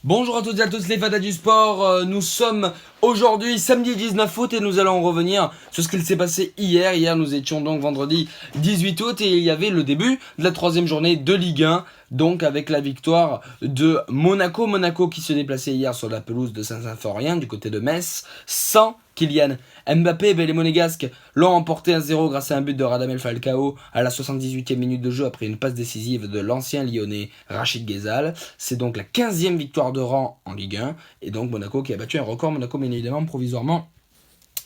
Bonjour à toutes et à tous les fans du sport, nous sommes aujourd'hui samedi 19 août et nous allons revenir sur ce qu'il s'est passé hier. Hier nous étions donc vendredi 18 août et il y avait le début de la troisième journée de Ligue 1. Donc avec la victoire de Monaco. Monaco qui se déplaçait hier sur la pelouse de Saint-Symphorien du côté de Metz sans Kylian Mbappé. Les Monégasques l'ont emporté 1-0 grâce à un but de Radamel Falcao à la 78e minute de jeu après une passe décisive de l'ancien lyonnais Rachid Ghezal. C'est donc la 15e victoire de rang en Ligue 1 et donc Monaco qui a battu un record. Monaco bien évidemment provisoirement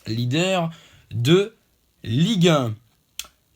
leader de Ligue 1.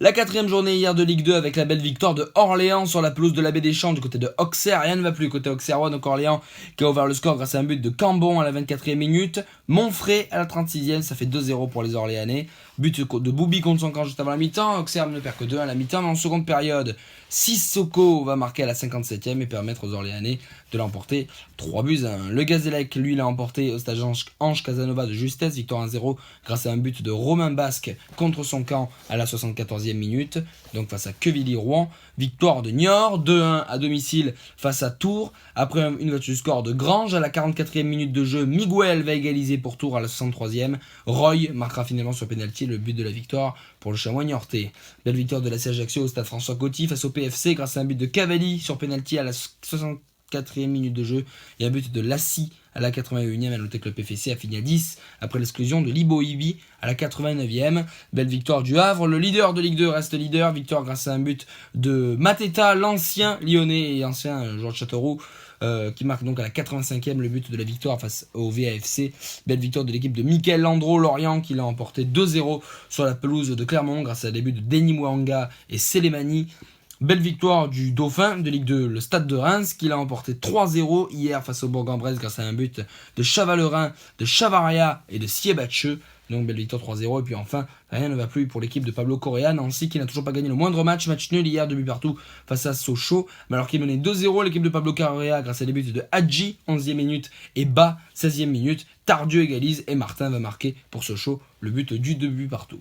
La quatrième journée hier de Ligue 2 avec la belle victoire de Orléans sur la pelouse de la Baie des Champs du côté de Auxerre. Rien ne va plus côté auxerrois, donc Orléans qui a ouvert le score grâce à un but de Cambon à la 24e minute. Monfray à la 36e, ça fait 2-0 pour les Orléanais. But de Boubi contre son camp juste avant la mi-temps. Auxerre ne perd que 2 à la mi-temps, mais en seconde période, Sissoko va marquer à la 57e et permettre aux Orléanais de l'emporter 3-1. Le Gazélec, lui, l'a emporté au stade Ange Casanova de justesse, victoire 1-0 grâce à un but de Romain Basque contre son camp à la 74e minute, donc face à Quevilly-Rouen. Victoire de Niort, 2-1 à domicile face à Tours. Après une ouverture du score de Grange à la 44e minute de jeu, Miguel va égaliser pour Tours à la 63e. Roy marquera finalement sur pénalty le but de la victoire pour le chamois niortais. Belle victoire de la CH Ajaccio au stade François Coty face au PFC grâce à un but de Cavalli sur pénalty à la 64e minute de jeu et un but de Lassi à la 81e. À noter que le PFC a fini à 10 après l'exclusion de Libo Ibi à la 89e. Belle victoire du Havre, le leader de Ligue 2 reste leader. Victoire grâce à un but de Mateta, l'ancien lyonnais et ancien joueur de Châteauroux, qui marque donc à la 85e le but de la victoire face au VAFC. Belle victoire de l'équipe de Michael Landreau, Lorient, qui l'a emporté 2-0 sur la pelouse de Clermont grâce à des buts de Denis Mwanga et Selemani. Belle victoire du Dauphin de Ligue 2, le Stade de Reims, qui l'a emporté 3-0 hier face au Bourg-en-Bresse grâce à un but de Chavalerin, de Chavaria et de Siebatcheux. Donc belle victoire 3-0. Et puis enfin, rien ne va plus pour l'équipe de Pablo Correa. Nancy qui n'a toujours pas gagné le moindre match. Match nul hier, 2 buts partout face à Sochaux. Mais alors qu'il menait 2-0, l'équipe de Pablo Correa grâce à des buts de Hadji, 11e minute, et Bas, 16e minute. Tardieu égalise et Martin va marquer pour Sochaux le but du 2 buts partout.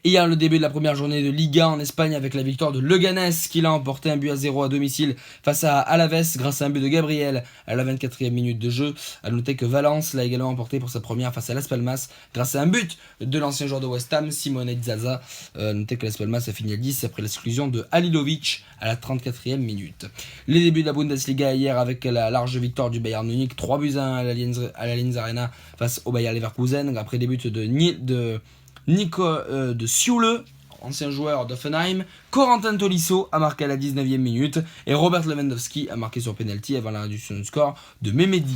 Hier, le début de la première journée de Liga en Espagne avec la victoire de Leganés qui l'a emporté 1-0 à domicile face à Alaves grâce à un but de Gabriel à la 24e minute de jeu. A noter que Valence l'a également emporté pour sa première face à Las Palmas grâce à un but de l'ancien joueur de West Ham, Simone Zaza. Notez que Las Palmas a fini à 10 après l'exclusion de Halilovic à la 34e minute. Les débuts de la Bundesliga hier avec la large victoire du Bayern Munich, 3-1 à l'Allianz Arena face au Bayer Leverkusen après des buts de Nico de Sioule, ancien joueur d'Offenheim. Corentin Tolisso a marqué à la 19e minute et Robert Lewandowski a marqué sur penalty avant la réduction du score de Memedi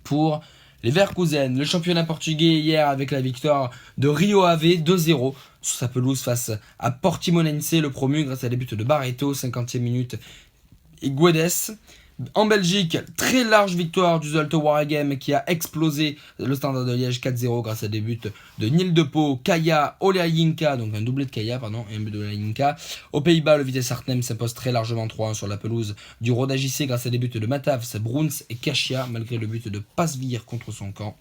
pour les Verkusen. Le championnat portugais hier avec la victoire de Rio Ave 2-0 sur sa pelouse face à Portimonense, le promu grâce à des buts de Barreto 50e minute et Guedes. En Belgique, très large victoire du Zulte Waregem qui a explosé le Standard de Liège 4-0 grâce à des buts de Nil de Pau, Kaya, Oleayinka, donc un doublé de Kaya, et un but de Oleayinka. Aux Pays-Bas, le Vitesse Arnhem s'impose très largement 3-1 sur la pelouse du Roda JC grâce à des buts de Matavs, Bruns et Kashia, malgré le but de Pasveer contre son camp.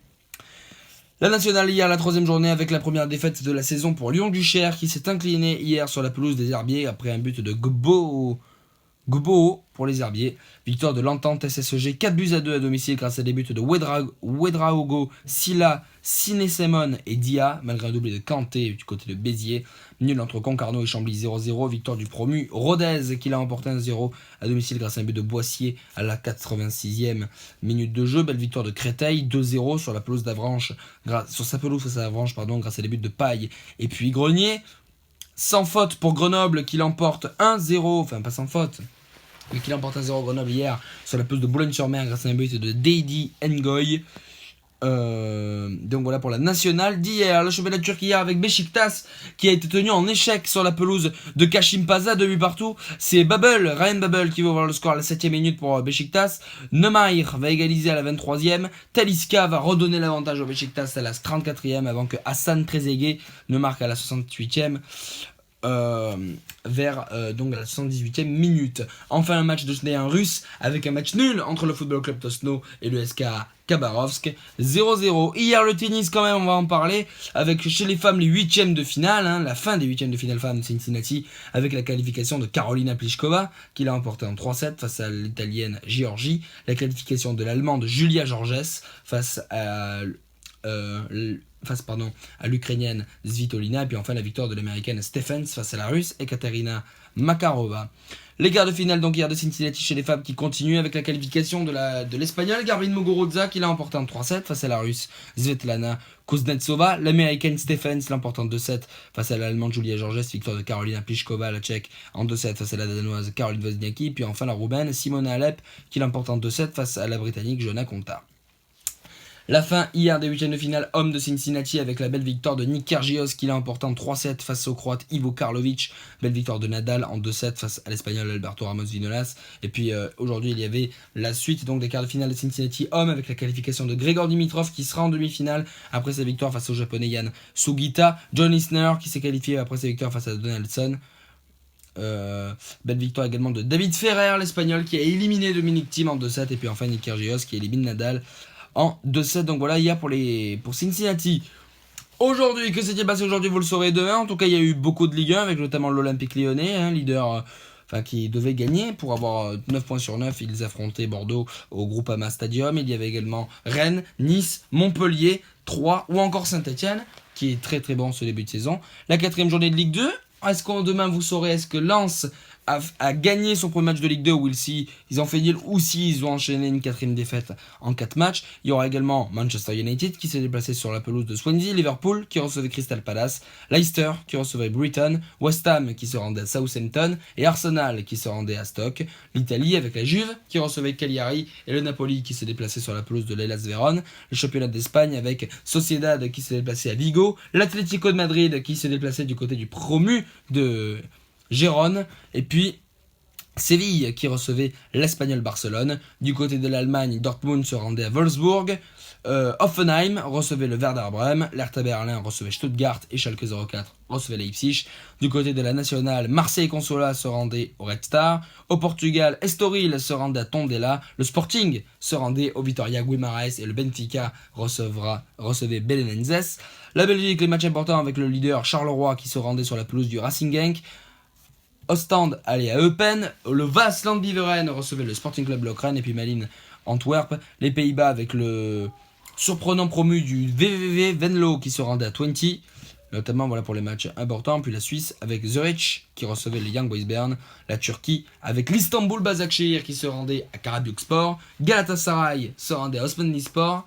La nationale hier, la troisième journée avec la première défaite de la saison pour Lyon-Duchère qui s'est incliné hier sur la pelouse des Herbiers après un but de Gbo pour les Herbiers. Victoire de l'Entente SSEG 4-2 à domicile grâce à des buts de Ouedraogo, Silla, Siné-Simon et Dia, malgré un doublé de Kanté du côté de Béziers. Nul entre Concarneau et Chambly 0-0. Victoire du promu Rodez qui l'a emporté 1-0 à domicile grâce à un but de Boissier à la 86e minute de jeu. Belle victoire de Créteil 2-0 sur la pelouse d'Avranches, sur sa pelouse face à Avranches, grâce à des buts de Paille et puis Grenier. Sans faute pour Grenoble qui l'emporte 1-0, enfin pas sans faute, mais qui l'emporte 1-0 Grenoble hier sur la pelouse de Boulogne-sur-Mer grâce à un but de Deidi Ngoy. Donc voilà pour la nationale d'hier. Le championnat de Turquie hier avec Beşiktaş qui a été tenu en échec sur la pelouse de Kasımpaşa, 2 buts partout. C'est Ryan Babel qui va ouvrir le score à la 7e minute pour Beşiktaş. Neumayer va égaliser à la 23e. Talisca va redonner l'avantage au Beşiktaş à la 34e avant que Hassan Trezeguet ne marque à la 68e. Vers donc la 78e minute. Enfin un match de Snehan russe avec un match nul entre le Football Club Tosno et le SK Khabarovsk 0-0. Hier le tennis quand même, on va en parler, avec chez les femmes les huitièmes de finale, la fin des huitièmes de finale femmes de Cincinnati, avec la qualification de Karolina Pliskova qui l'a emporté en 3-7 face à l'italienne Giorgi, la qualification de l'allemande Julia Georges face à l'Ukrainienne Svitolina, et puis enfin la victoire de l'Américaine Stephens face à la Russe Ekaterina Makarova. Les quarts de finale donc hier de Cincinnati chez les femmes qui continuent avec la qualification de l'Espagnole Garbiñe Muguruza qui l'a emporté en 3-7 face à la Russe Svetlana Kuznetsova. L'Américaine Stephens l'emporte en 2-7 face à l'Allemande Julia Georges. Victoire de Karolina Pliskova, la Tchèque, en 2-7 face à la Danoise Caroline Wozniacki. Puis enfin la Roumaine Simona Halep qui l'emporte en 2-7 face à la Britannique Johanna Konta. La fin hier des huitièmes de finale hommes de Cincinnati avec la belle victoire de Nick Kyrgios qui l'a emporté en 3-7 face au Croate Ivo Karlovic. Belle victoire de Nadal en 2-7 face à l'Espagnol Alberto Ramos Vinolas. Et puis aujourd'hui il y avait la suite donc des quarts de finale de Cincinnati hommes avec la qualification de Grigor Dimitrov qui sera en demi-finale après sa victoire face au Japonais Yan Sugita. John Isner qui s'est qualifié après sa victoire face à Donaldson. Belle victoire également de David Ferrer, l'Espagnol qui a éliminé Dominic Thiem en 2-7. Et puis enfin Nick Kyrgios qui élimine Nadal en 2-7. Donc voilà hier pour Cincinnati. Aujourd'hui, que s'est-il passé aujourd'hui, vous le saurez demain. En tout cas, il y a eu beaucoup de Ligue 1 avec notamment l'Olympique Lyonnais, leader qui devait gagner pour avoir 9 points sur 9. Ils affrontaient Bordeaux au Groupama Stadium. Il y avait également Rennes, Nice, Montpellier, Troyes ou encore Saint-Etienne qui est très très bon ce début de saison. La 4e journée de Ligue 2. Est-ce que demain vous saurez, est-ce que Lens a gagné son premier match de Ligue 2 ou ils ont fait nul ou s'ils ont enchaîné une 4e défaite en 4 matchs. Il y aura également Manchester United qui s'est déplacé sur la pelouse de Swansea, Liverpool qui recevait Crystal Palace, Leicester qui recevait Brighton, West Ham qui se rendait à Southampton et Arsenal qui se rendait à Stoke. L'Italie avec la Juve qui recevait Cagliari et le Napoli qui s'est déplacé sur la pelouse de l'Hellas Vérone. Le championnat d'Espagne avec Sociedad qui s'est déplacé à Vigo, l'Atlético de Madrid qui s'est déplacé du côté du promu de Gérone, et puis Séville qui recevait l'Espagnol Barcelone. Du côté de l'Allemagne, Dortmund se rendait à Wolfsburg, Hoffenheim recevait le Werder Bremen, l'Hertha Berlin recevait Stuttgart et Schalke 04 recevait Leipzig. Du côté de la nationale, Marseille Consola se rendait au Red Star. Au Portugal, Estoril se rendait à Tondela. Le Sporting se rendait au Vitória Guimarães et le Benfica recevait Belenenses. La Belgique, les matchs importants avec le leader Charleroi qui se rendait sur la pelouse du Racing Genk. Ostende allait à Eupen, le Waasland Beveren recevait le Sporting Club Lokeren et puis Malines Antwerp. Les Pays-Bas avec le surprenant promu du VVV Venlo qui se rendait à Twente, notamment pour les matchs importants. Puis la Suisse avec Zurich qui recevait les Young Boys Bern. La Turquie avec l'Istanbul Başakşehir qui se rendait à Karabükspor. Galatasaray se rendait à Osmanlispor.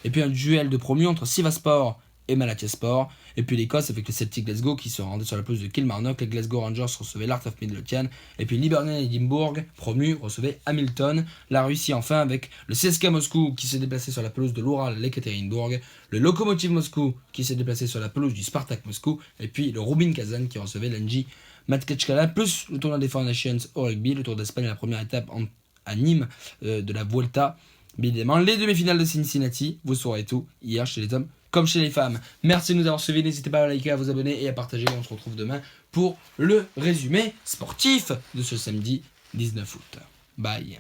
Et puis un duel de promu entre Sivasspor et Malatyaspor. Et puis l'Écosse avec le Celtic Glasgow qui se rendait sur la pelouse de Kilmarnock. Les Glasgow Rangers recevaient l'Art of Midlothian. Et puis Liverpool et Edimbourg, promu, recevaient Hamilton. La Russie enfin avec le CSKA Moscou qui s'est déplacé sur la pelouse de l'Ural Ekaterinbourg. Le Lokomotiv Moscou qui s'est déplacé sur la pelouse du Spartak Moscou. Et puis le Rubin Kazan qui recevait l'Anji Matkachkala. Plus le tournoi des Four Nations au rugby. Le Tour d'Espagne, la première étape à Nîmes de la Vuelta. Bien évidemment, les demi-finales de Cincinnati, vous saurez tout hier chez les hommes comme chez les femmes. Merci de nous avoir suivis, n'hésitez pas à liker, à vous abonner et à partager. On se retrouve demain pour le résumé sportif de ce samedi 19 août. Bye.